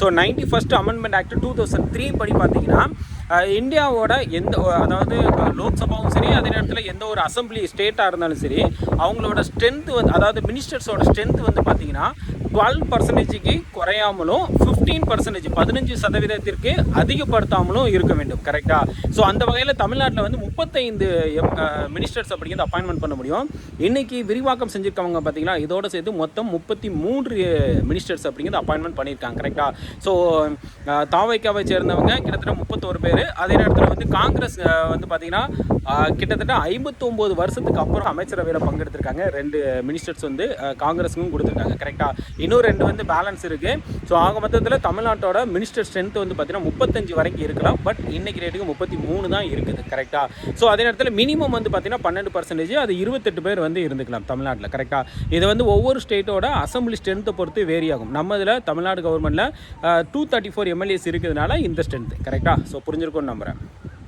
So 91st amendment act 2003 படி பார்த்தீங்கன்னா இந்தியாவோட அதாவது லோக்சபாவும் சரி, அதே நேரத்தில் எந்த ஒரு அசம்பிளி ஸ்டேட்டாக இருந்தாலும் சரி, அவங்களோட ஸ்ட்ரென்த்து அதாவது மினிஸ்டர்ஸோட ஸ்ட்ரென்த் பார்த்தீங்கன்னா 12% குறையாமலும் 15% 15% அதிகப்படுத்தாமலும் இருக்க வேண்டும். கரெக்டாக? ஸோ அந்த வகையில் தமிழ்நாட்டில் 35 மினிஸ்டர்ஸ் அப்படிங்கிறது அப்பாயின்மெண்ட் பண்ண முடியும். இன்றைக்கி விரிவாக்கம் செஞ்சுருக்கவங்க பார்த்தீங்கன்னா இதோட சேர்த்து மொத்தம் 33 மினிஸ்டர்ஸ் அப்படிங்கிறது அப்பாயின்மெண்ட் பண்ணியிருக்காங்க. கரெக்டாக? ஸோ தாவைக்காவை சேர்ந்தவங்க கிட்டத்தட்ட 31 பேர். அதே நேரத்தில் காங்கிரஸ் பார்த்தீங்கன்னா கிட்டத்தட்ட 59 வருஷத்துக்கு அப்புறம் அமைச்சரவையில் பங்கெடுத்திருக்காங்க. 2 மினிஸ்டர்ஸ் காங்கிரஸுக்கும் கொடுத்துருக்காங்க. கரெக்டாக? இன்னும் 2 பேலன்ஸ் இருக்குது. ஸோ ஆக மொத்தத்தில் தமிழ்நாட்டோட மினிஸ்டர் ஸ்ட்ரென்த் பார்த்தீங்கன்னா 35 வரைக்கும் இருக்கலாம். பட் இன்னைக்கு ரேட்டுக்கு 33 தான் இருக்குது. கரெக்டாக? ஸோ அதே நேரத்தில் மினிமம் பார்த்தீங்கன்னா 12%, அது 28 பேர் இருந்துக்கலாம் தமிழ்நாட்டில். கரெக்டாக? இது ஒவ்வொரு ஸ்டேட்டோட அசம்பிளி ஸ்ட்ரென்த்தை பொறுத்து வேரி ஆகும். நம்ம இதில் தமிழ்நாடு கவர்மெண்ட்டில் 234 MLAs இருக்கிறதுனால இந்த ஸ்ட்ரென்த். கரெக்டாக? ஸோ புரிஞ்சிருக்கும்னு நம்புகிறேன்.